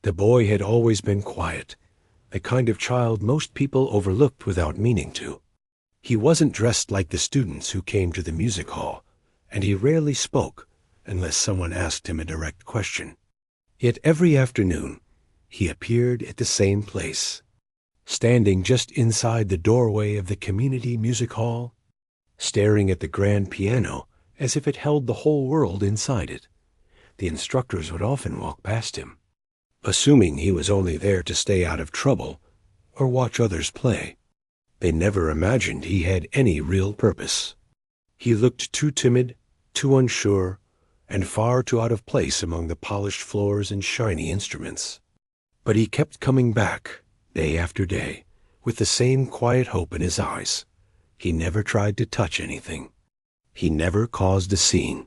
The boy had always been quiet, the kind of child most people overlooked without meaning to. He wasn't dressed like the students who came to the music hall, and he rarely spoke unless someone asked him a direct question. Yet every afternoon, he appeared at the same place, standing just inside the doorway of the community music hall, staring at the grand piano as if it held the whole world inside it. The instructors would often walk past him, assuming he was only there to stay out of trouble or watch others play. They never imagined he had any real purpose. He looked too timid, too unsure, and far too out of place among the polished floors and shiny instruments. But he kept coming back, day after day, with the same quiet hope in his eyes. He never tried to touch anything. He never caused a scene.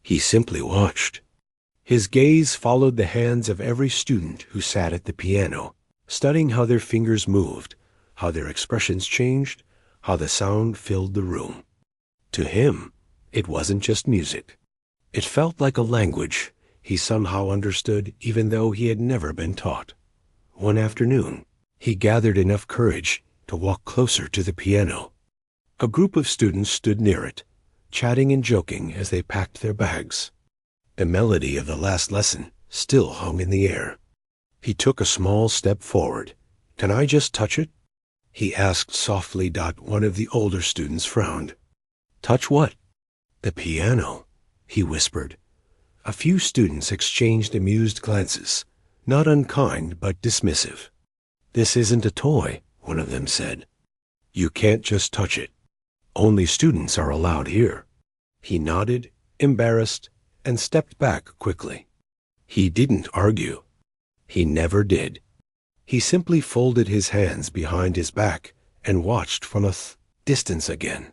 He simply watched. His gaze followed the hands of every student who sat at the piano, studying how their fingers moved, how their expressions changed, how the sound filled the room. To him, it wasn't just music. It felt like a language he somehow understood even though he had never been taught. One afternoon, he gathered enough courage to walk closer to the piano. A group of students stood near it, chatting and joking as they packed their bags. The melody of the last lesson still hung in the air. He took a small step forward. "Can I just touch it?" he asked softly. One of the older students frowned. "Touch what?" "The piano," he whispered. A few students exchanged amused glances, not unkind but dismissive. "This isn't a toy," one of them said. "You can't just touch it. Only students are allowed here." He nodded, embarrassed, and stepped back quickly. He didn't argue. He never did. He simply folded his hands behind his back and watched from a distance again.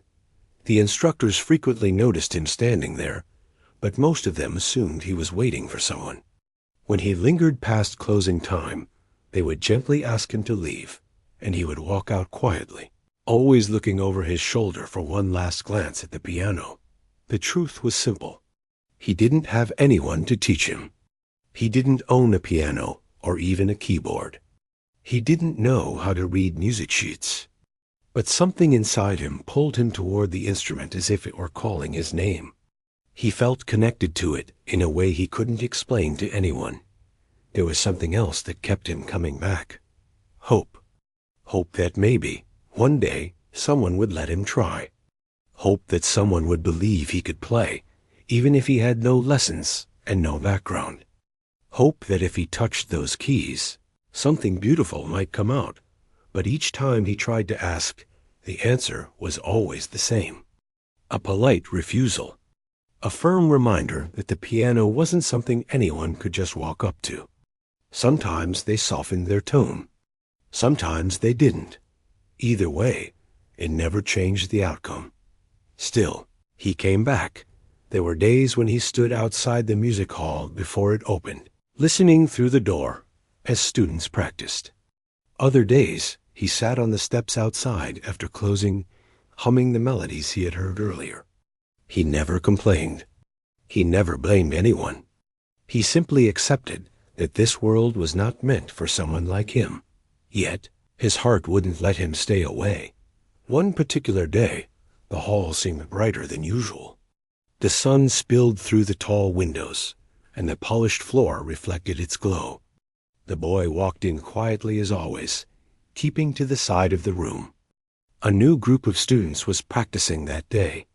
The instructors frequently noticed him standing there, but most of them assumed he was waiting for someone. When he lingered past closing time, they would gently ask him to leave, and he would walk out quietly, always looking over his shoulder for one last glance at the piano. The truth was simple. He didn't have anyone to teach him. He didn't own a piano or even a keyboard. He didn't know how to read music sheets. But something inside him pulled him toward the instrument as if it were calling his name. He felt connected to it in a way he couldn't explain to anyone. There was something else that kept him coming back. Hope. Hope that maybe, one day, someone would let him try. Hope that someone would believe he could play, even if he had no lessons and no background. Hope that if he touched those keys, something beautiful might come out. But each time he tried to ask, the answer was always the same. A polite refusal. A firm reminder that the piano wasn't something anyone could just walk up to. Sometimes they softened their tone. Sometimes they didn't. Either way, it never changed the outcome. Still, he came back. There were days when he stood outside the music hall before it opened, listening through the door as students practiced. Other days, he sat on the steps outside after closing, humming the melodies he had heard earlier. He never complained. He never blamed anyone. He simply accepted that this world was not meant for someone like him. Yet, his heart wouldn't let him stay away. One particular day, the hall seemed brighter than usual. The sun spilled through the tall windows, and the polished floor reflected its glow. The boy walked in quietly as always, keeping to the side of the room. A new group of students was practicing that day,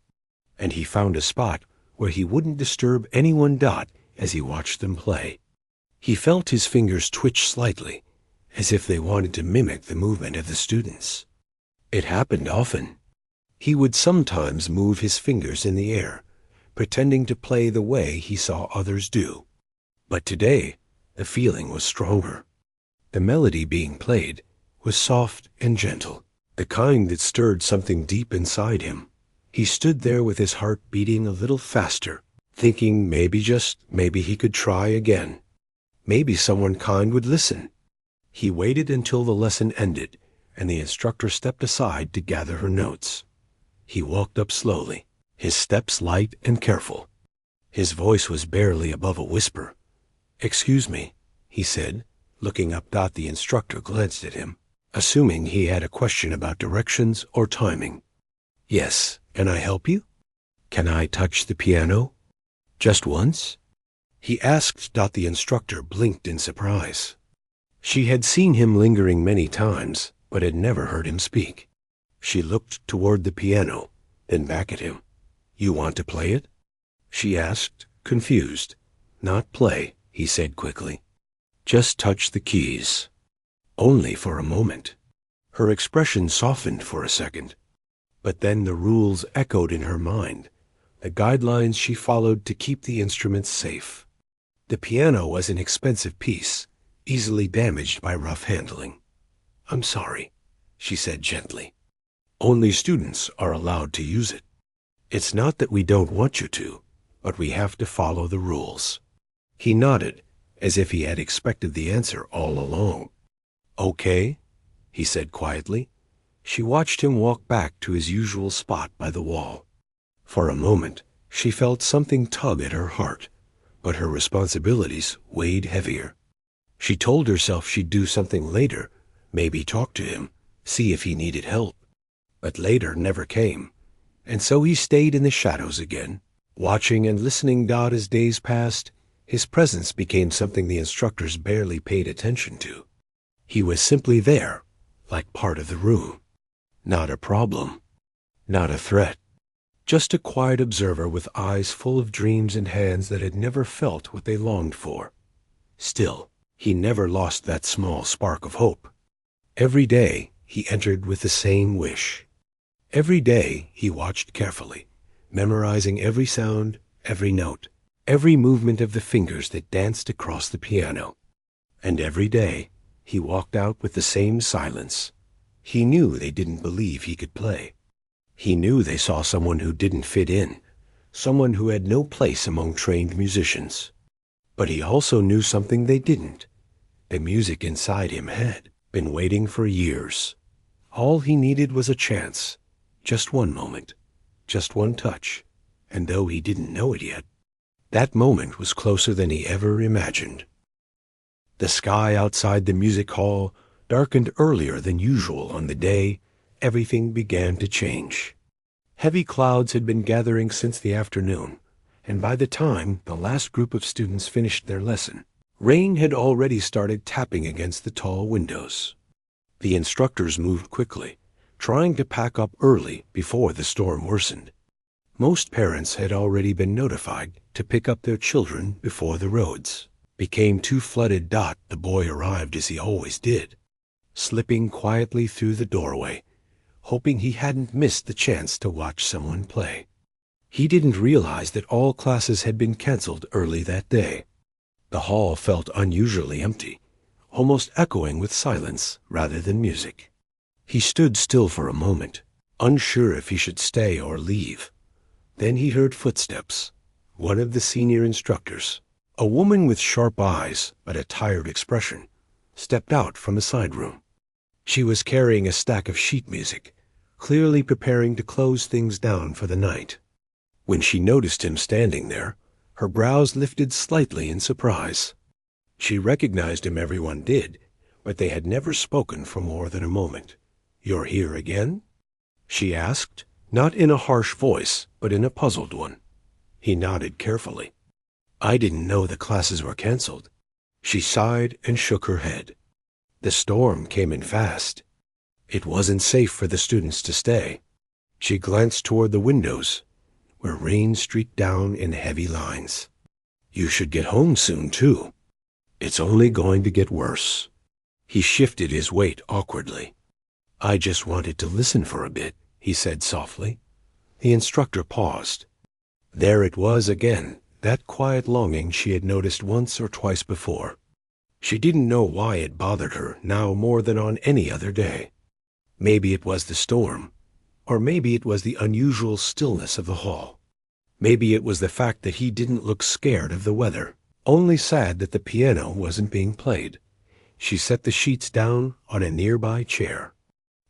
and he found a spot where he wouldn't disturb anyone. As he watched them play, he felt his fingers twitch slightly, as if they wanted to mimic the movement of the students. It happened often. He would sometimes move his fingers in the air, pretending to play the way he saw others do. But today, the feeling was stronger. The melody being played was soft and gentle, the kind that stirred something deep inside him. He stood there with his heart beating a little faster, thinking maybe, just maybe, he could try again. Maybe someone kind would listen. He waited until the lesson ended, and the instructor stepped aside to gather her notes. He walked up slowly, his steps light and careful. His voice was barely above a whisper. "Excuse me," he said, Looking up, the instructor glanced at him, assuming he had a question about directions or timing. Yes, can I help you? Can I touch the piano? Just once? He asked. The instructor blinked in surprise. She had seen him lingering many times, but had never heard him speak. She looked toward the piano, then back at him. You want to play it? She asked, confused. Not play, he said quickly. Just touch the keys. Only for a moment. Her expression softened for a second. But then the rules echoed in her mind, the guidelines she followed to keep the instruments safe. The piano was an expensive piece, easily damaged by rough handling. I'm sorry, she said gently. Only students are allowed to use it. It's not that we don't want you to, but we have to follow the rules. He nodded, as if he had expected the answer all along. Okay, he said quietly. She watched him walk back to his usual spot by the wall. For a moment, she felt something tug at her heart, but her responsibilities weighed heavier. She told herself she'd do something later, maybe talk to him, see if he needed help. But later never came, and so he stayed in the shadows again, watching and listening. As days passed, his presence became something the instructors barely paid attention to. He was simply there, like part of the room. Not a problem, not a threat. Just a quiet observer with eyes full of dreams and hands that had never felt what they longed for. Still, he never lost that small spark of hope. Every day, he entered with the same wish. Every day, he watched carefully, memorizing every sound, every note, every movement of the fingers that danced across the piano. And every day, he walked out with the same silence. He knew they didn't believe he could play. He knew they saw someone who didn't fit in, someone who had no place among trained musicians. But he also knew something they didn't. The music inside him had been waiting for years. All he needed was a chance, just one moment, just one touch, and though he didn't know it yet, that moment was closer than he ever imagined. The sky outside the music hall darkened earlier than usual on the day everything began to change. Heavy clouds had been gathering since the afternoon, and by the time the last group of students finished their lesson, rain had already started tapping against the tall windows. The instructors moved quickly, trying to pack up early before the storm worsened. Most parents had already been notified to pick up their children before the roads became too flooded. The boy arrived as he always did, slipping quietly through the doorway, hoping he hadn't missed the chance to watch someone play. He didn't realize that all classes had been canceled early that day. The hall felt unusually empty, almost echoing with silence rather than music. He stood still for a moment, unsure if he should stay or leave. Then he heard footsteps. One of the senior instructors, a woman with sharp eyes but a tired expression, stepped out from a side room. She was carrying a stack of sheet music, clearly preparing to close things down for the night. When she noticed him standing there, her brows lifted slightly in surprise. She recognized him, everyone did, but they had never spoken for more than a moment. "You're here again?" she asked, not in a harsh voice, but in a puzzled one. He nodded carefully. "I didn't know the classes were canceled." She sighed and shook her head. The storm came in fast. It wasn't safe for the students to stay. She glanced toward the windows, where rain streaked down in heavy lines. "You should get home soon, too. It's only going to get worse." He shifted his weight awkwardly. "I just wanted to listen for a bit," he said softly. The instructor paused. There it was again, that quiet longing she had noticed once or twice before. She didn't know why it bothered her now more than on any other day. Maybe it was the storm, or maybe it was the unusual stillness of the hall. Maybe it was the fact that he didn't look scared of the weather, only sad that the piano wasn't being played. She set the sheets down on a nearby chair.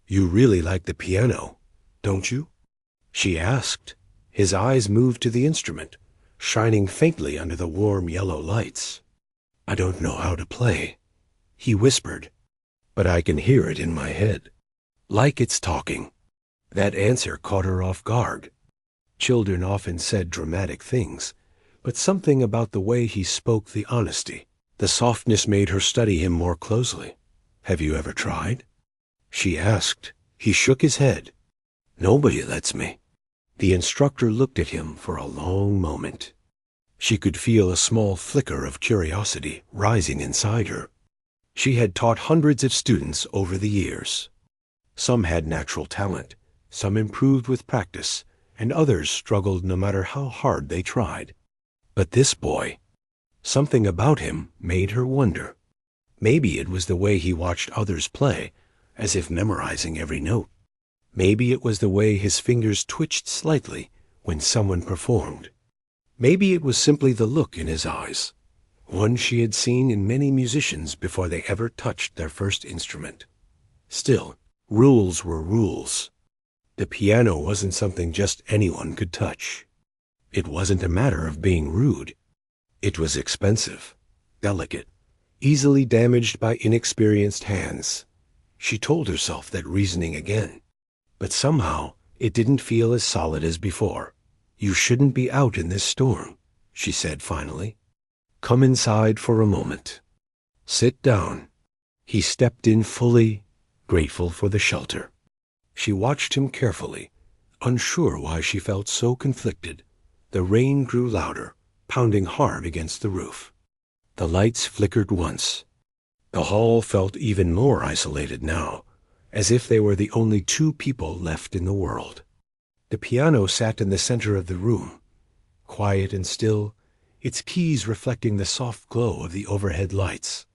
"You really like the piano, don't you?" she asked. His eyes moved to the instrument, shining faintly under the warm yellow lights. "I don't know how to play," he whispered. But I can hear it in my head. Like it's talking. That answer caught her off guard. Children often said dramatic things, but something about the way he spoke, the honesty, the softness made her study him more closely. Have you ever tried? She asked. He shook his head. Nobody lets me. The instructor looked at him for a long moment. She could feel a small flicker of curiosity rising inside her. She had taught hundreds of students over the years. Some had natural talent, some improved with practice, and others struggled no matter how hard they tried. But this boy, something about him made her wonder. Maybe it was the way he watched others play, as if memorizing every note. Maybe it was the way his fingers twitched slightly when someone performed. Maybe it was simply the look in his eyes, one she had seen in many musicians before they ever touched their first instrument. Still, rules were rules. The piano wasn't something just anyone could touch. It wasn't a matter of being rude. It was expensive, delicate, easily damaged by inexperienced hands. She told herself that reasoning again. But somehow, it didn't feel as solid as before. You shouldn't be out in this storm, she said finally. Come inside for a moment. Sit down. He stepped in fully, grateful for the shelter. She watched him carefully, unsure why she felt so conflicted. The rain grew louder, pounding hard against the roof. The lights flickered once. The hall felt even more isolated now, as if they were the only two people left in the world. The piano sat in the center of the room, quiet and still, its keys reflecting the soft glow of the overhead lights.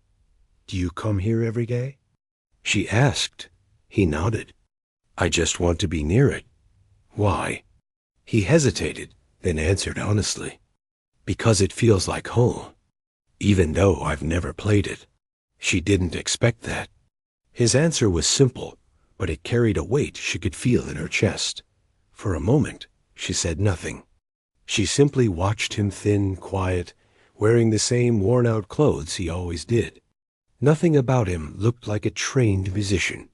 Do you come here every day? She asked. He nodded. I just want to be near it. Why? He hesitated, then answered honestly. Because it feels like home, even though I've never played it. She didn't expect that. His answer was simple, but it carried a weight she could feel in her chest. For a moment, she said nothing. She simply watched him, thin, quiet, wearing the same worn-out clothes he always did. Nothing about him looked like a trained musician.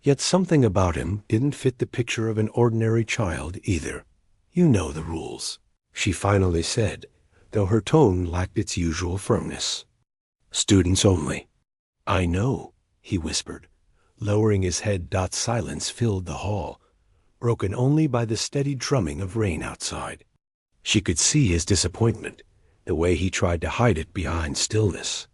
Yet something about him didn't fit the picture of an ordinary child either. You know the rules, she finally said, though her tone lacked its usual firmness. Students only. I know, he whispered, lowering his head. Silence filled the hall, broken only by the steady drumming of rain outside. She could see his disappointment, the way he tried to hide it behind stillness.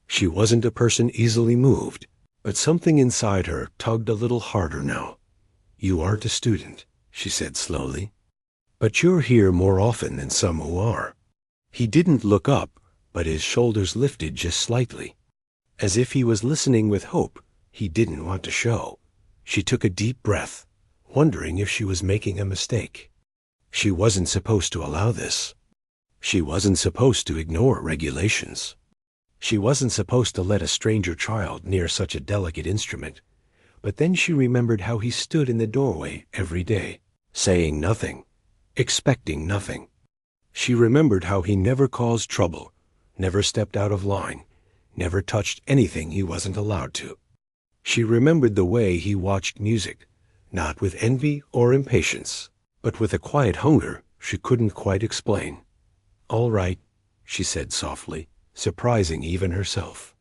She wasn't a person easily moved, but something inside her tugged a little harder now. You aren't a student, she said slowly, but you're here more often than some who are. He didn't look up, but his shoulders lifted just slightly, as if he was listening with hope he didn't want to show. She took a deep breath, wondering if she was making a mistake. She wasn't supposed to allow this. She wasn't supposed to ignore regulations. She wasn't supposed to let a stranger child near such a delicate instrument. But then she remembered how he stood in the doorway every day, saying nothing, expecting nothing. She remembered how he never caused trouble, never stepped out of line, never touched anything he wasn't allowed to. She remembered the way he watched music, not with envy or impatience, but with a quiet hunger she couldn't quite explain. All right, she said softly, surprising even herself.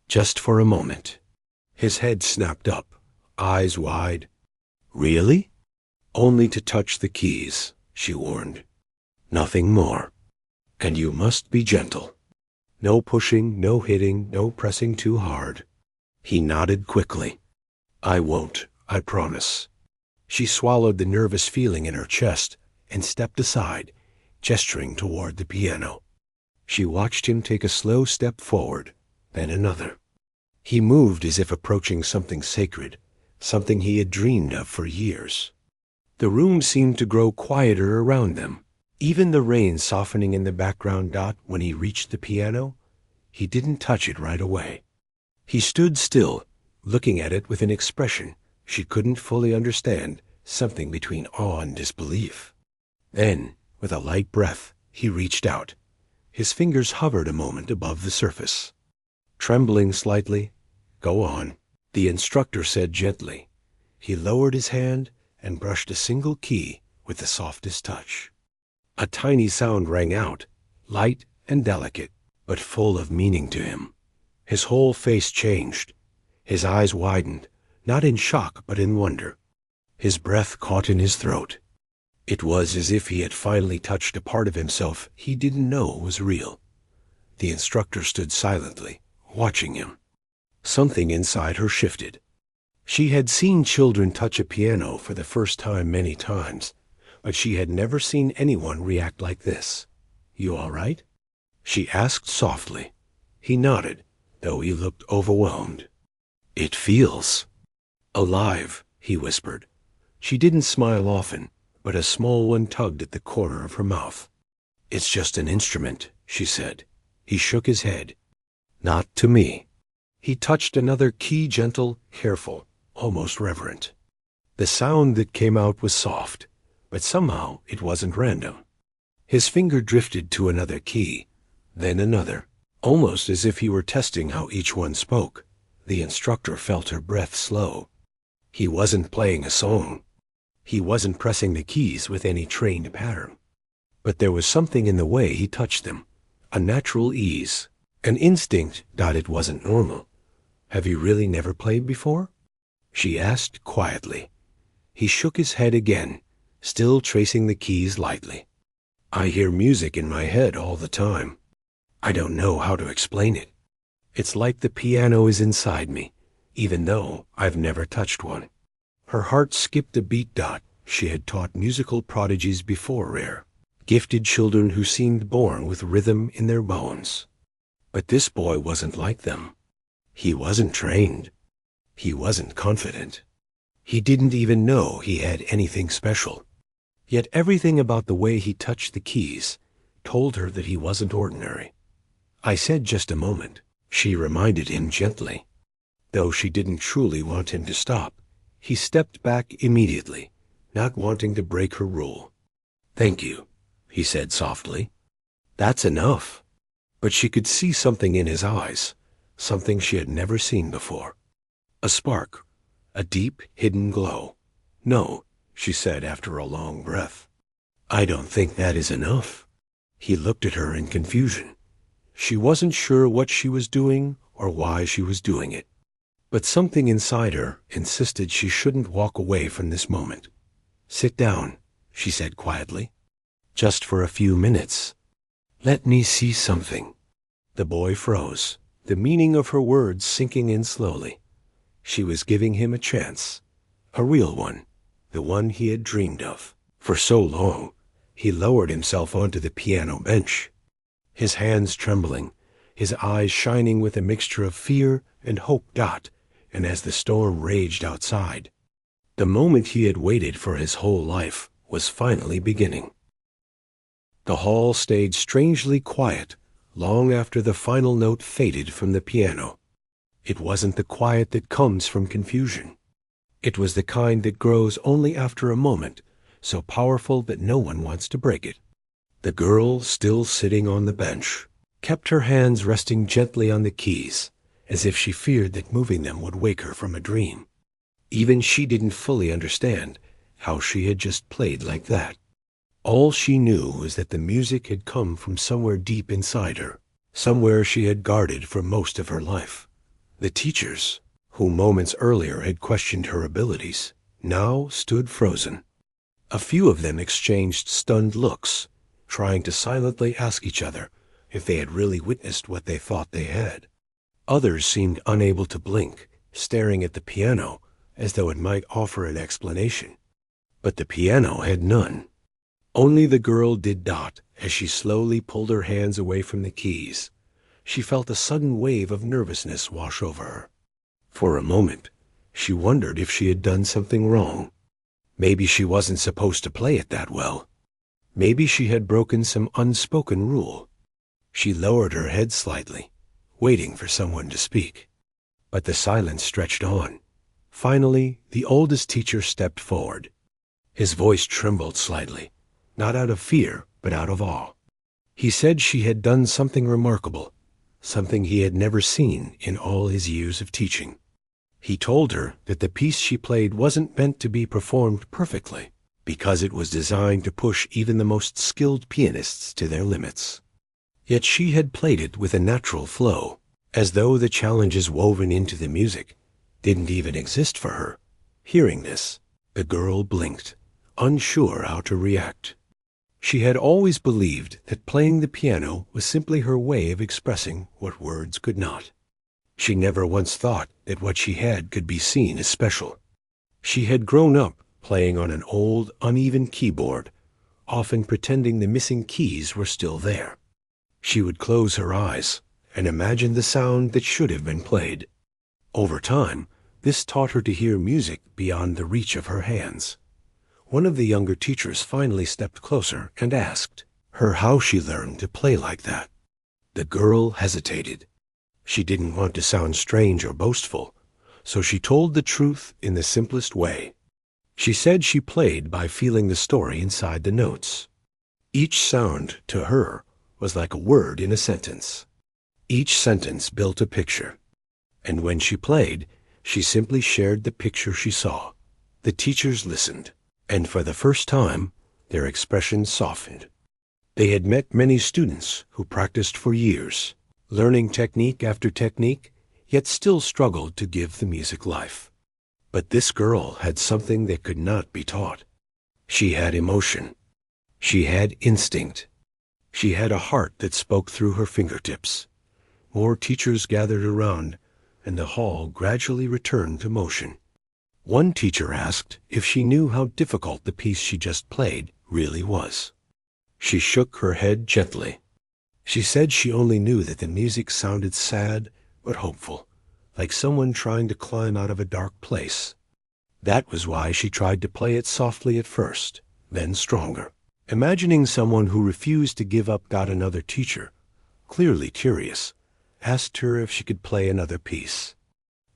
Just for a moment. His head snapped up, eyes wide. Really? Only to touch the keys, she warned. Nothing more. And you must be gentle. No pushing, no hitting, no pressing too hard. He nodded quickly. I won't, I promise. She swallowed the nervous feeling in her chest and stepped aside, gesturing toward the piano. She watched him take a slow step forward, then another. He moved as if approaching something sacred, something he had dreamed of for years. The room seemed to grow quieter around them, even the rain softening in the background. When he reached the piano, he didn't touch it right away. He stood still, looking at it with an expression she couldn't fully understand, something between awe and disbelief. Then, with a light breath, he reached out. His fingers hovered a moment above the surface. Trembling slightly, "Go on," the instructor said gently. He lowered his hand and brushed a single key with the softest touch. A tiny sound rang out, light and delicate, but full of meaning to him. His whole face changed. His eyes widened, not in shock but in wonder. His breath caught in his throat. It was as if he had finally touched a part of himself he didn't know was real. The instructor stood silently, watching him. Something inside her shifted. She had seen children touch a piano for the first time many times, but she had never seen anyone react like this. "You all right?" she asked softly. He nodded, though he looked overwhelmed. "It feels alive," he whispered. She didn't smile often, but a small one tugged at the corner of her mouth. "It's just an instrument," she said. He shook his head. "Not to me." He touched another key, gentle, careful, almost reverent. The sound that came out was soft, but somehow it wasn't random. His finger drifted to another key, then another, almost as if he were testing how each one spoke. The instructor felt her breath slow. He wasn't playing a song. He wasn't pressing the keys with any trained pattern. But there was something in the way he touched them, a natural ease, an instinct that it wasn't normal. "Have you really never played before?" she asked quietly. He shook his head again, still tracing the keys lightly. "I hear music in my head all the time. I don't know how to explain it. It's like the piano is inside me, even though I've never touched one." Her heart skipped a beat. She had taught musical prodigies before, rare, gifted children who seemed born with rhythm in their bones. But this boy wasn't like them. He wasn't trained. He wasn't confident. He didn't even know he had anything special. Yet everything about the way he touched the keys told her that he wasn't ordinary. "I said just a moment," she reminded him gently. Though she didn't truly want him to stop, he stepped back immediately, not wanting to break her rule. "Thank you," he said softly. "That's enough." But she could see something in his eyes, something she had never seen before. A spark, a deep, hidden glow. "No," she said after a long breath. "I don't think that is enough." He looked at her in confusion. She wasn't sure what she was doing or why she was doing it. But something inside her insisted she shouldn't walk away from this moment. "Sit down," she said quietly. "Just for a few minutes. Let me see something." The boy froze, the meaning of her words sinking in slowly. She was giving him a chance, a real one, the one he had dreamed of. For so long, he lowered himself onto the piano bench, his hands trembling, his eyes shining with a mixture of fear and hope. And as the storm raged outside, the moment he had waited for his whole life was finally beginning. The hall stayed strangely quiet long after the final note faded from the piano. It wasn't the quiet that comes from confusion. It was the kind that grows only after a moment, so powerful that no one wants to break it. The girl, still sitting on the bench, kept her hands resting gently on the keys, as if she feared that moving them would wake her from a dream. Even she didn't fully understand how she had just played like that. All she knew was that the music had come from somewhere deep inside her, somewhere she had guarded for most of her life. The teachers, who moments earlier had questioned her abilities, now stood frozen. A few of them exchanged stunned looks, trying to silently ask each other if they had really witnessed what they thought they had. Others seemed unable to blink, staring at the piano as though it might offer an explanation. But the piano had none. Only the girl did. As she slowly pulled her hands away from the keys, she felt a sudden wave of nervousness wash over her. For a moment, she wondered if she had done something wrong. Maybe she wasn't supposed to play it that well. Maybe she had broken some unspoken rule. She lowered her head slightly, waiting for someone to speak. But the silence stretched on. Finally, the oldest teacher stepped forward. His voice trembled slightly, not out of fear, but out of awe. He said she had done something remarkable, something he had never seen in all his years of teaching. He told her that the piece she played wasn't meant to be performed perfectly, because it was designed to push even the most skilled pianists to their limits. Yet she had played it with a natural flow, as though the challenges woven into the music didn't even exist for her. Hearing this, the girl blinked, unsure how to react. She had always believed that playing the piano was simply her way of expressing what words could not. She never once thought that what she had could be seen as special. She had grown up playing on an old, uneven keyboard, often pretending the missing keys were still there. She would close her eyes and imagine the sound that should have been played. Over time, this taught her to hear music beyond the reach of her hands. One of the younger teachers finally stepped closer and asked her how she learned to play like that. The girl hesitated. She didn't want to sound strange or boastful, so she told the truth in the simplest way. She said she played by feeling the story inside the notes. Each sound, to her, was like a word in a sentence. Each sentence built a picture. And when she played, she simply shared the picture she saw. The teachers listened, and for the first time, their expressions softened. They had met many students who practiced for years, learning technique after technique, yet still struggled to give the music life. But this girl had something that could not be taught. She had emotion. She had instinct. She had a heart that spoke through her fingertips. More teachers gathered around, and the hall gradually returned to motion. One teacher asked if she knew how difficult the piece she just played really was. She shook her head gently. She said she only knew that the music sounded sad but hopeful, like someone trying to climb out of a dark place. That was why she tried to play it softly at first, then stronger. Imagining someone who refused to give up got another teacher, clearly curious, asked her if she could play another piece.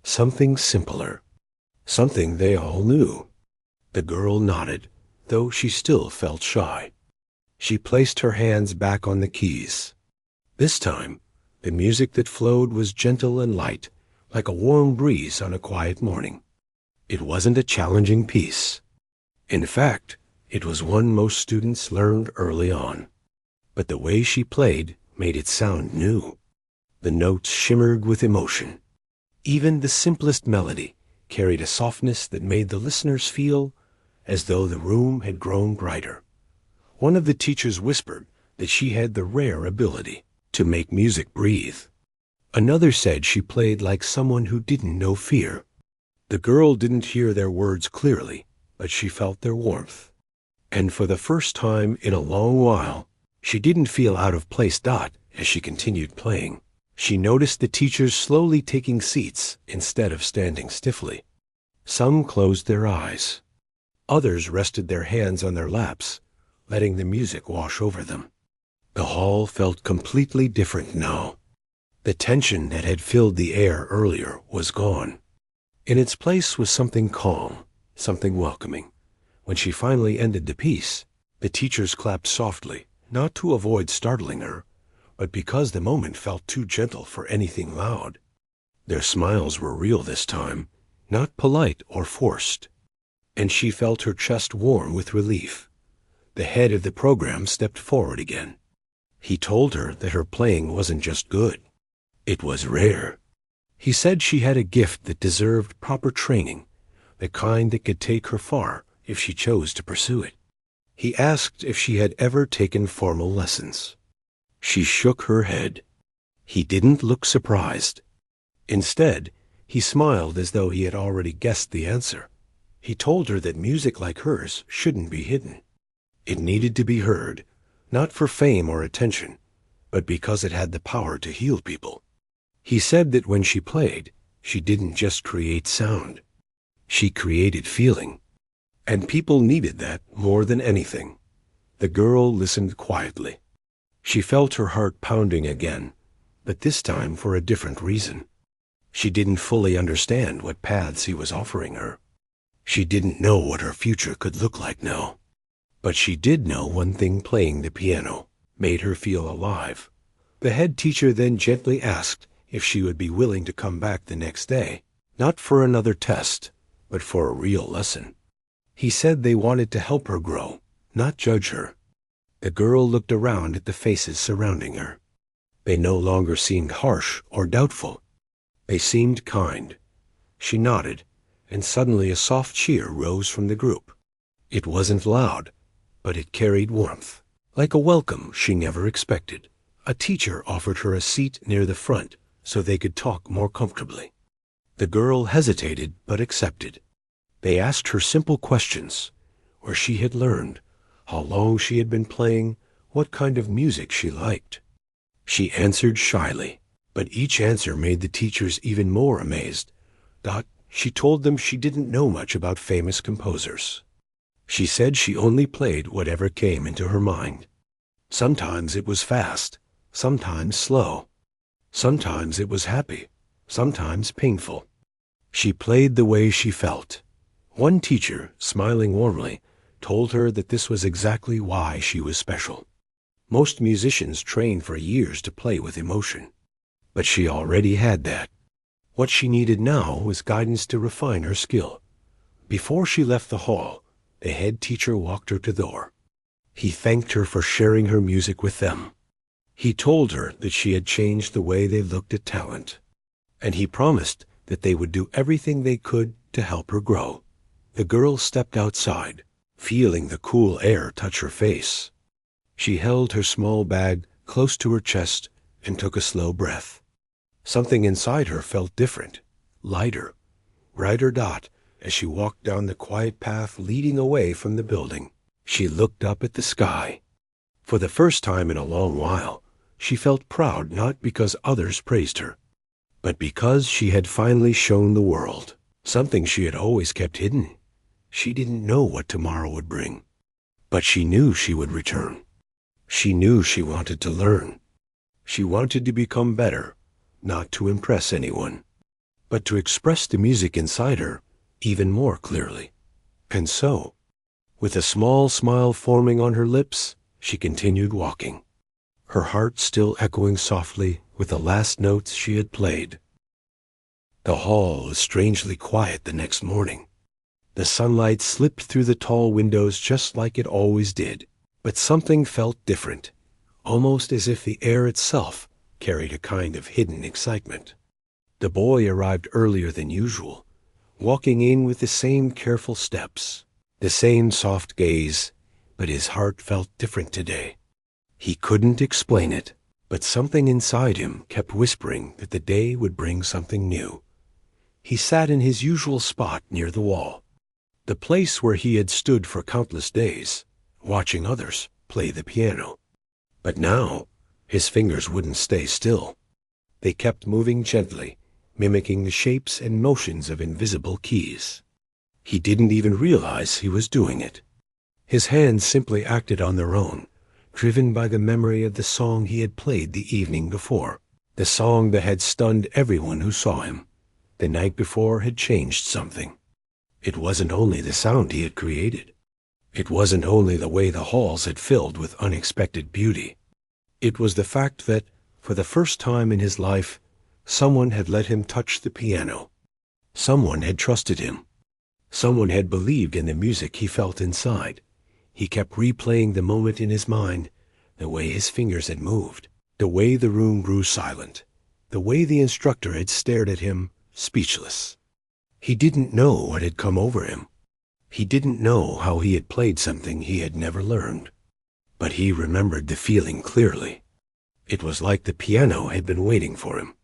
Something simpler. Something they all knew. The girl nodded, though she still felt shy. She placed her hands back on the keys. This time, the music that flowed was gentle and light, like a warm breeze on a quiet morning. It wasn't a challenging piece. In fact, it was one most students learned early on. But the way she played made it sound new. The notes shimmered with emotion. Even the simplest melody carried a softness that made the listeners feel as though the room had grown brighter. One of the teachers whispered that she had the rare ability to make music breathe. Another said she played like someone who didn't know fear. The girl didn't hear their words clearly, but she felt their warmth. And for the first time in a long while, she didn't feel out of place. As she continued playing, she noticed the teachers slowly taking seats instead of standing stiffly. Some closed their eyes. Others rested their hands on their laps, letting the music wash over them. The hall felt completely different now. The tension that had filled the air earlier was gone. In its place was something calm, something welcoming. When she finally ended the piece, the teachers clapped softly, not to avoid startling her, but because the moment felt too gentle for anything loud. Their smiles were real this time, not polite or forced. And she felt her chest warm with relief. The head of the program stepped forward again. He told her that her playing wasn't just good. It was rare. He said she had a gift that deserved proper training, the kind that could take her far if she chose to pursue it. He asked if she had ever taken formal lessons. She shook her head. He didn't look surprised. Instead, he smiled as though he had already guessed the answer. He told her that music like hers shouldn't be hidden. It needed to be heard, not for fame or attention, but because it had the power to heal people. He said that when she played, she didn't just create sound. She created feeling. And people needed that more than anything. The girl listened quietly. She felt her heart pounding again, but this time for a different reason. She didn't fully understand what paths he was offering her. She didn't know what her future could look like now. But she did know one thing: playing the piano made her feel alive, The head teacher then gently asked if she would be willing to come back the next day, not for another test, but for a real lesson. He said they wanted to help her grow, not judge her. The girl looked around at the faces surrounding her. They no longer seemed harsh or doubtful. They seemed kind. She nodded, and suddenly a soft cheer rose from the group. It wasn't loud, but it carried warmth, like a welcome she never expected. A teacher offered her a seat near the front so they could talk more comfortably. The girl hesitated but accepted. They asked her simple questions: where she had learned, how long she had been playing, what kind of music she liked. She answered shyly, but each answer made the teachers even more amazed. She told them she didn't know much about famous composers. She said she only played whatever came into her mind. Sometimes it was fast, sometimes slow. Sometimes it was happy, sometimes painful. She played the way she felt. One teacher, smiling warmly, told her that this was exactly why she was special. Most musicians train for years to play with emotion, but she already had that. What she needed now was guidance to refine her skill. Before she left the hall, the head teacher walked her to the door. He thanked her for sharing her music with them. He told her that she had changed the way they looked at talent, and he promised that they would do everything they could to help her grow. The girl stepped outside, feeling the cool air touch her face. She held her small bag close to her chest and took a slow breath. Something inside her felt different, lighter, brighter. As she walked down the quiet path leading away from the building, she looked up at the sky. For the first time in a long while, she felt proud, not because others praised her, but because she had finally shown the world something she had always kept hidden. She didn't know what tomorrow would bring, but she knew she would return. She knew she wanted to learn. She wanted to become better, not to impress anyone, but to express the music inside her even more clearly. And so, with a small smile forming on her lips, she continued walking, her heart still echoing softly with the last notes she had played. The hall was strangely quiet the next morning. The sunlight slipped through the tall windows just like it always did, but something felt different, almost as if the air itself carried a kind of hidden excitement. The boy arrived earlier than usual, walking in with the same careful steps, the same soft gaze, but his heart felt different today. He couldn't explain it, but something inside him kept whispering that the day would bring something new. He sat in his usual spot near the wall, the place where he had stood for countless days, watching others play the piano. But now, his fingers wouldn't stay still. They kept moving gently, mimicking the shapes and motions of invisible keys. He didn't even realize he was doing it. His hands simply acted on their own, driven by the memory of the song he had played the evening before, the song that had stunned everyone who saw him. The night before had changed something. It wasn't only the sound he had created. It wasn't only the way the halls had filled with unexpected beauty. It was the fact that, for the first time in his life, someone had let him touch the piano. Someone had trusted him. Someone had believed in the music he felt inside. He kept replaying the moment in his mind, the way his fingers had moved, the way the room grew silent, the way the instructor had stared at him, speechless. He didn't know what had come over him. He didn't know how he had played something he had never learned. But he remembered the feeling clearly. It was like the piano had been waiting for him,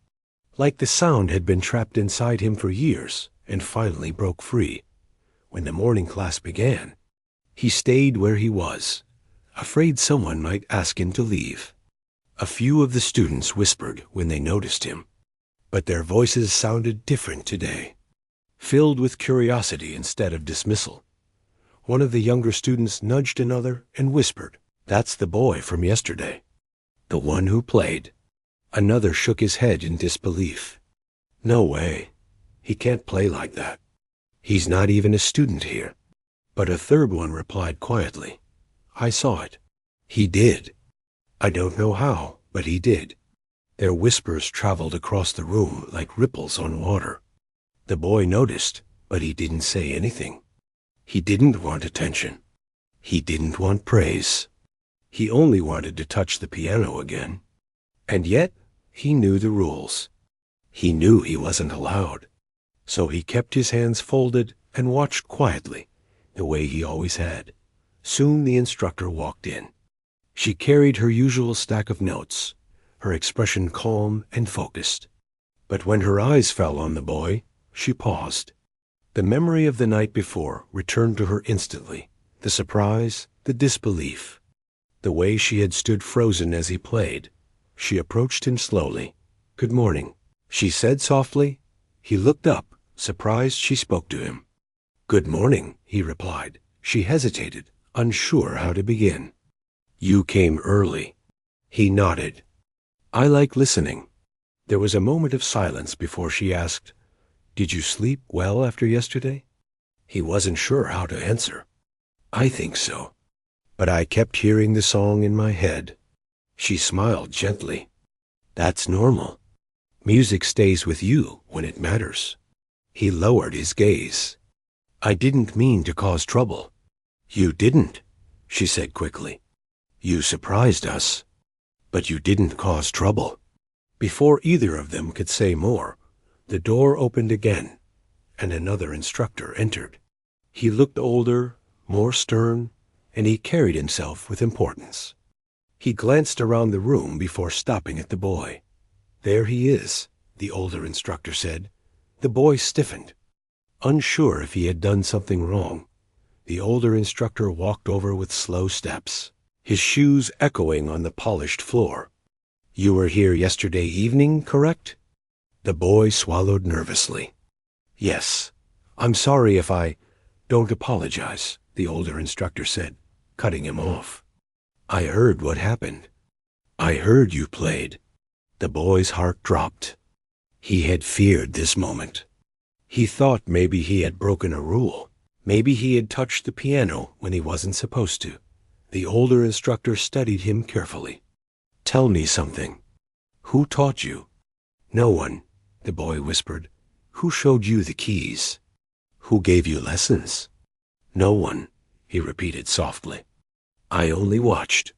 like the sound had been trapped inside him for years and finally broke free. When the morning class began, he stayed where he was, afraid someone might ask him to leave. A few of the students whispered when they noticed him, but their voices sounded different today, filled with curiosity instead of dismissal. One of the younger students nudged another and whispered, "That's the boy from yesterday, the one who played." Another shook his head in disbelief. "No way. He can't play like that. He's not even a student here." But a third one replied quietly, "I saw it. He did. I don't know how, but he did." Their whispers traveled across the room like ripples on water. The boy noticed, but he didn't say anything. He didn't want attention. He didn't want praise. He only wanted to touch the piano again. And yet, he knew the rules. He knew he wasn't allowed. So he kept his hands folded and watched quietly, the way he always had. Soon the instructor walked in. She carried her usual stack of notes, her expression calm and focused. But when her eyes fell on the boy, she paused. The memory of the night before returned to her instantly, the surprise, the disbelief. The way she had stood frozen as he played. She approached him slowly. "Good morning," she said softly. He looked up, surprised she spoke to him. "Good morning," he replied. She hesitated, unsure how to begin. "You came early." He nodded. "I like listening." There was a moment of silence before she asked, "Did you sleep well after yesterday?" He wasn't sure how to answer. "I think so. But I kept hearing the song in my head." She smiled gently. "That's normal. Music stays with you when it matters." He lowered his gaze. "I didn't mean to cause trouble." "You didn't," she said quickly. "You surprised us. But you didn't cause trouble." Before either of them could say more, the door opened again, and another instructor entered. He looked older, more stern, and he carried himself with importance. He glanced around the room before stopping at the boy. "There he is," the older instructor said. The boy stiffened. Unsure if he had done something wrong, the older instructor walked over with slow steps, his shoes echoing on the polished floor. "You were here yesterday evening, correct?" The boy swallowed nervously. "Yes. I'm sorry if I—" "Don't apologize," the older instructor said, cutting him off. "I heard what happened. I heard you played." The boy's heart dropped. He had feared this moment. He thought maybe he had broken a rule. Maybe he had touched the piano when he wasn't supposed to. The older instructor studied him carefully. "Tell me something. Who taught you?" "No one," the boy whispered. "Who showed you the keys?" "Who gave you lessons?" "No one," he repeated softly. "I only watched."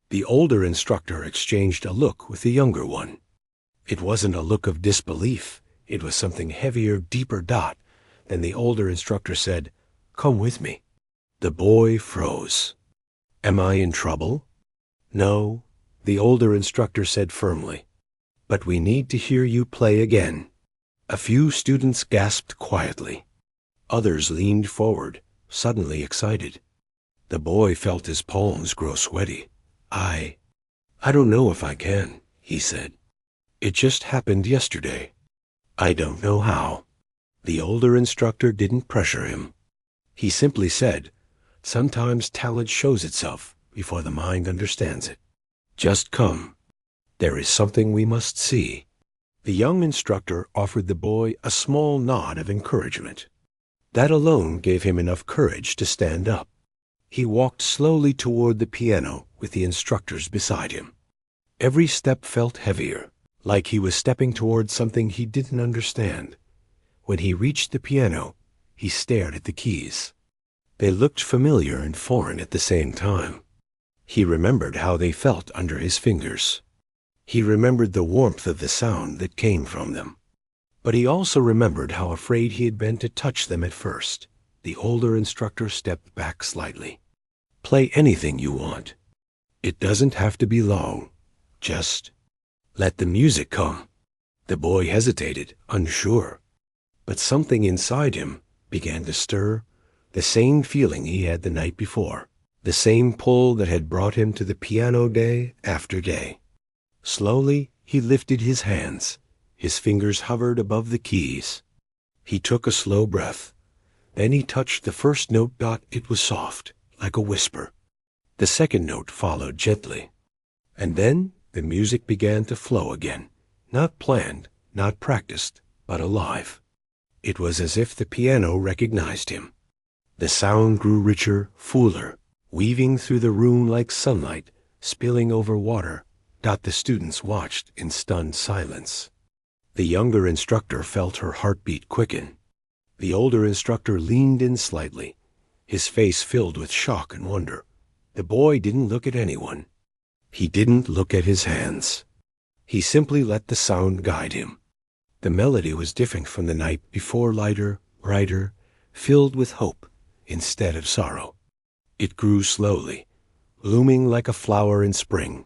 The older instructor exchanged a look with the younger one. It wasn't a look of disbelief. It was something heavier, deeper dot. Then the older instructor said, "Come with me." The boy froze. "Am I in trouble?" "No," the older instructor said firmly. "But we need to hear you play again." A few students gasped quietly. Others leaned forward, suddenly excited. The boy felt his palms grow sweaty. I don't know if I can," he said. "It just happened yesterday. I don't know how." The older instructor didn't pressure him. He simply said, "Sometimes talent shows itself before the mind understands it. Just come. There is something we must see." The young instructor offered the boy a small nod of encouragement. That alone gave him enough courage to stand up. He walked slowly toward the piano with the instructors beside him. Every step felt heavier, like he was stepping toward something he didn't understand. When he reached the piano, he stared at the keys. They looked familiar and foreign at the same time. He remembered how they felt under his fingers. He remembered the warmth of the sound that came from them. But he also remembered how afraid he had been to touch them at first. The older instructor stepped back slightly. "Play anything you want. It doesn't have to be long. Just let the music come." The boy hesitated, unsure. But something inside him began to stir, the same feeling he had the night before, the same pull that had brought him to the piano day after day. Slowly, he lifted his hands. His fingers hovered above the keys. He took a slow breath. Then he touched the first note. It was soft, like a whisper. The second note followed gently. And then the music began to flow again, not planned, not practiced, but alive. It was as if the piano recognized him. The sound grew richer, fuller, weaving through the room like sunlight, spilling over water, The students watched in stunned silence. The younger instructor felt her heartbeat quicken. The older instructor leaned in slightly, his face filled with shock and wonder. The boy didn't look at anyone. He didn't look at his hands. He simply let the sound guide him. The melody was different from the night before, lighter, brighter, filled with hope instead of sorrow. It grew slowly, looming like a flower in spring.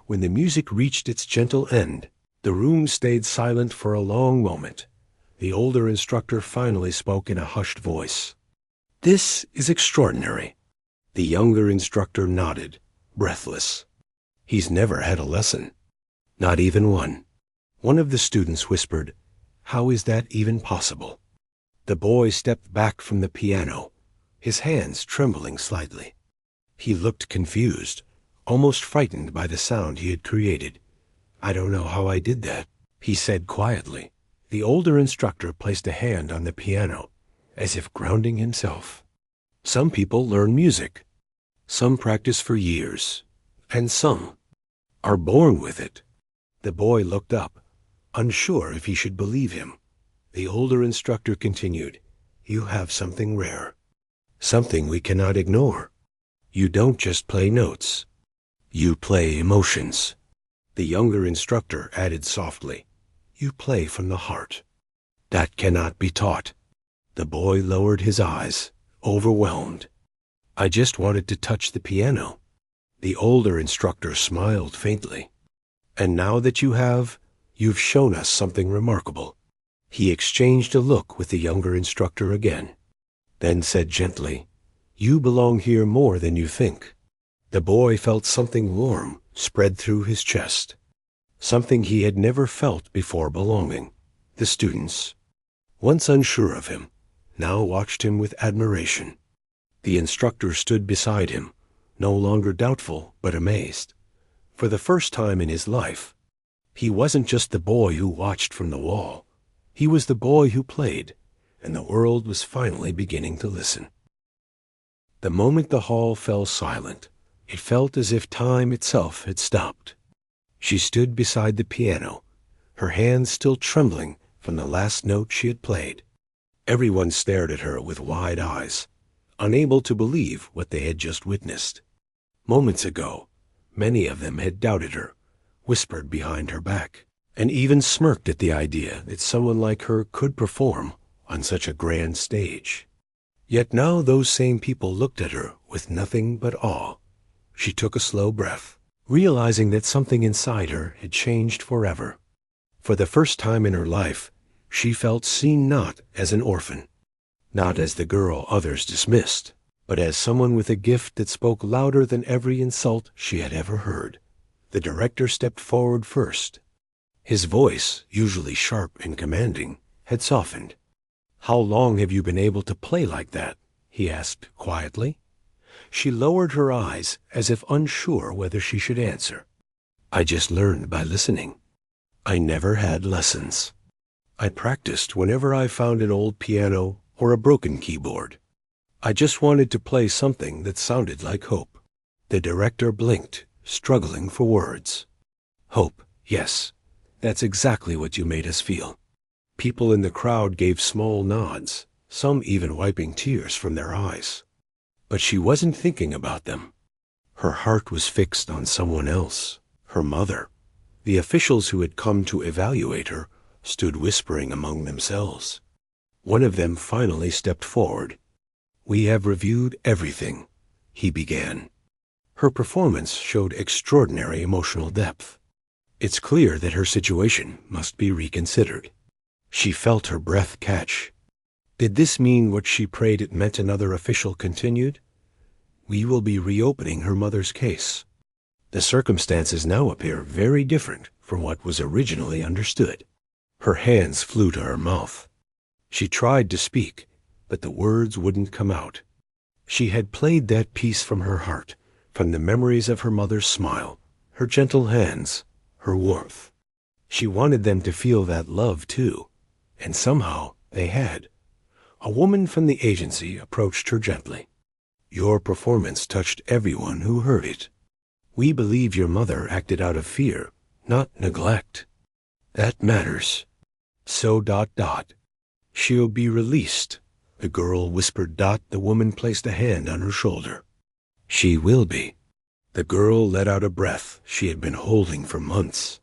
When the music reached its gentle end, the room stayed silent for a long moment. The older instructor finally spoke in a hushed voice. "This is extraordinary." The younger instructor nodded, breathless. "He's never had a lesson." "Not even one." One of the students whispered, "How is that even possible?" The boy stepped back from the piano, his hands trembling slightly. He looked confused, almost frightened by the sound he had created. "I don't know how I did that," he said quietly. The older instructor placed a hand on the piano, as if grounding himself. "Some people learn music. Some practice for years, and some are born with it." The boy looked up, unsure if he should believe him. The older instructor continued, "You have something rare, something we cannot ignore. You don't just play notes. You play emotions." The younger instructor added softly, "You play from the heart. That cannot be taught." The boy lowered his eyes, overwhelmed. "I just wanted to touch the piano." The older instructor smiled faintly. "And now that you have, you've shown us something remarkable." He exchanged a look with the younger instructor again, then said gently, "You belong here more than you think." The boy felt something warm spread through his chest, something he had never felt before belonging. The students, once unsure of him, now watched him with admiration. The instructor stood beside him, no longer doubtful but amazed. For the first time in his life, he wasn't just the boy who watched from the wall. He was the boy who played, and the world was finally beginning to listen. The moment the hall fell silent, it felt as if time itself had stopped. She stood beside the piano, her hands still trembling from the last note she had played. Everyone stared at her with wide eyes, unable to believe what they had just witnessed. Moments ago, many of them had doubted her, whispered behind her back, and even smirked at the idea that someone like her could perform on such a grand stage. Yet now those same people looked at her with nothing but awe. She took a slow breath, realizing that something inside her had changed forever. For the first time in her life, she felt seen not as an orphan, not as the girl others dismissed, but as someone with a gift that spoke louder than every insult she had ever heard. The director stepped forward first. His voice, usually sharp and commanding, had softened. "How long have you been able to play like that?" he asked quietly. She lowered her eyes as if unsure whether she should answer. "I just learned by listening. I never had lessons. I practiced whenever I found an old piano or a broken keyboard. I just wanted to play something that sounded like hope." The director blinked, struggling for words. "Hope, yes. That's exactly what you made us feel." People in the crowd gave small nods, some even wiping tears from their eyes. But she wasn't thinking about them. Her heart was fixed on someone else, her mother. The officials who had come to evaluate her stood whispering among themselves. One of them finally stepped forward. "We have reviewed everything," he began. Her performance showed extraordinary emotional depth. It's clear that her situation must be reconsidered. She felt her breath catch. Did this mean what she prayed it meant? Another official continued. "We will be reopening her mother's case. The circumstances now appear very different from what was originally understood." Her hands flew to her mouth. She tried to speak, but the words wouldn't come out. She had played that piece from her heart, from the memories of her mother's smile, her gentle hands, her warmth. She wanted them to feel that love too, and somehow they had. A woman from the agency approached her gently. "Your performance touched everyone who heard it. We believe your mother acted out of fear, not neglect. That matters. So ... She'll be released, the girl whispered. The woman placed a hand on her shoulder. She will be. The girl let out a breath she had been holding for months.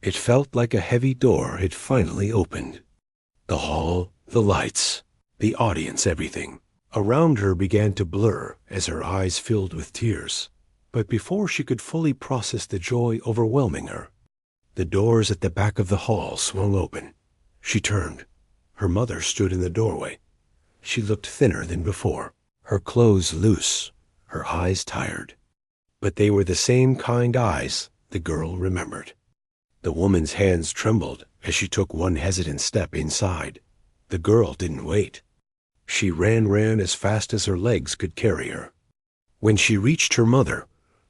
It felt like a heavy door had finally opened. The hall, the lights, the audience, everything around her began to blur as her eyes filled with tears. But before she could fully process the joy overwhelming her, the doors at the back of the hall swung open. She turned. Her mother stood in the doorway. She looked thinner than before, her clothes loose, her eyes tired. But they were the same kind eyes the girl remembered. The woman's hands trembled as she took one hesitant step inside. The girl didn't wait. She ran as fast as her legs could carry her. When she reached her mother,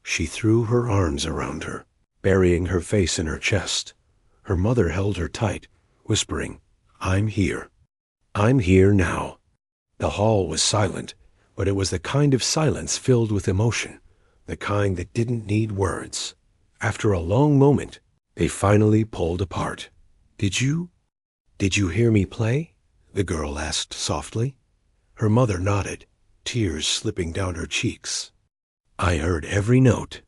she threw her arms around her, burying her face in her chest. Her mother held her tight, whispering, "I'm here. I'm here now." The hall was silent, but it was the kind of silence filled with emotion, the kind that didn't need words. After a long moment, they finally pulled apart. Did you hear me play?" the girl asked softly. Her mother nodded, tears slipping down her cheeks. "I heard every note.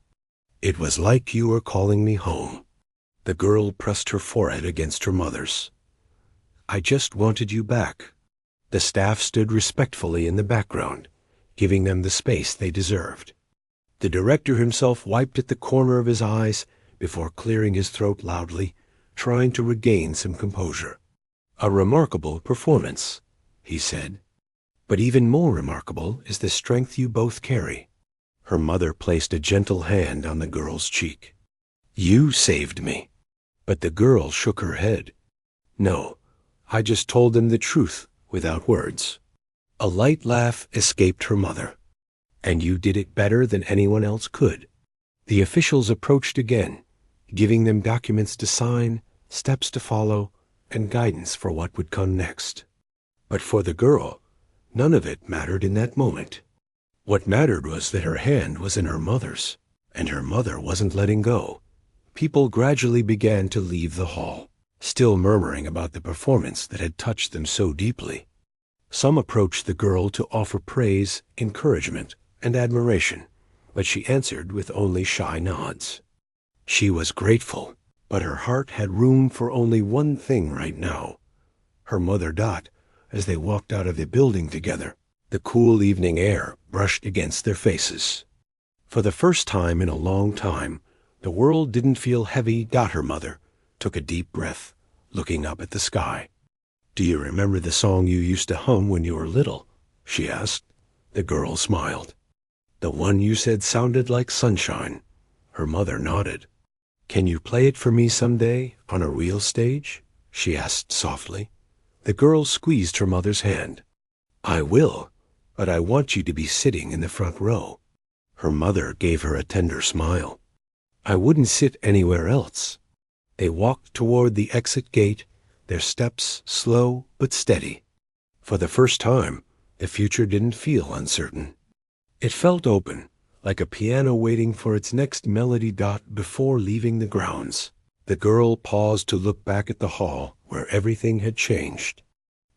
It was like you were calling me home." The girl pressed her forehead against her mother's. "I just wanted you back." The staff stood respectfully in the background, giving them the space they deserved. The director himself wiped at the corner of his eyes before clearing his throat loudly, trying to regain some composure. "A remarkable performance," he said. "But even more remarkable is the strength you both carry." Her mother placed a gentle hand on the girl's cheek. "You saved me." But the girl shook her head. "No, I just told them the truth without words." A light laugh escaped her mother. "And you did it better than anyone else could." The officials approached again, giving them documents to sign, steps to follow, and guidance for what would come next. But for the girl, none of it mattered in that moment. What mattered was that her hand was in her mother's, and her mother wasn't letting go. People gradually began to leave the hall, still murmuring about the performance that had touched them so deeply. Some approached the girl to offer praise, encouragement, and admiration, but she answered with only shy nods. She was grateful, but her heart had room for only one thing right now. Her mother. As they walked out of the building together, the cool evening air brushed against their faces. For the first time in a long time, the world didn't feel heavy. Her mother took a deep breath, looking up at the sky. "Do you remember the song you used to hum when you were little?" she asked. The girl smiled. "The one you said sounded like sunshine." Her mother nodded. "Can you play it for me someday on a real stage?" she asked softly. The girl squeezed her mother's hand. "I will, but I want you to be sitting in the front row." Her mother gave her a tender smile. "I wouldn't sit anywhere else." They walked toward the exit gate, their steps slow but steady. For the first time, the future didn't feel uncertain. It felt open, like a piano waiting for its next melody. Before leaving the grounds, the girl paused to look back at the hall where everything had changed.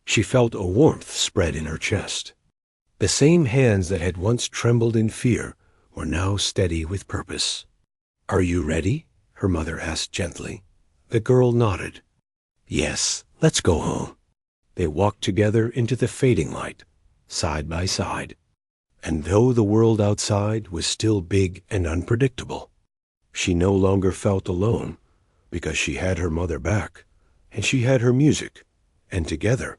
She felt a warmth spread in her chest. The same hands that had once trembled in fear were now steady with purpose. "Are you ready?" her mother asked gently. The girl nodded. "Yes, let's go home." They walked together into the fading light, side by side. And though the world outside was still big and unpredictable, she no longer felt alone, because she had her mother back, and she had her music, and together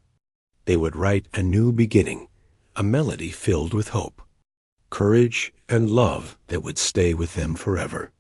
they would write a new beginning, a melody filled with hope, courage, and love that would stay with them forever.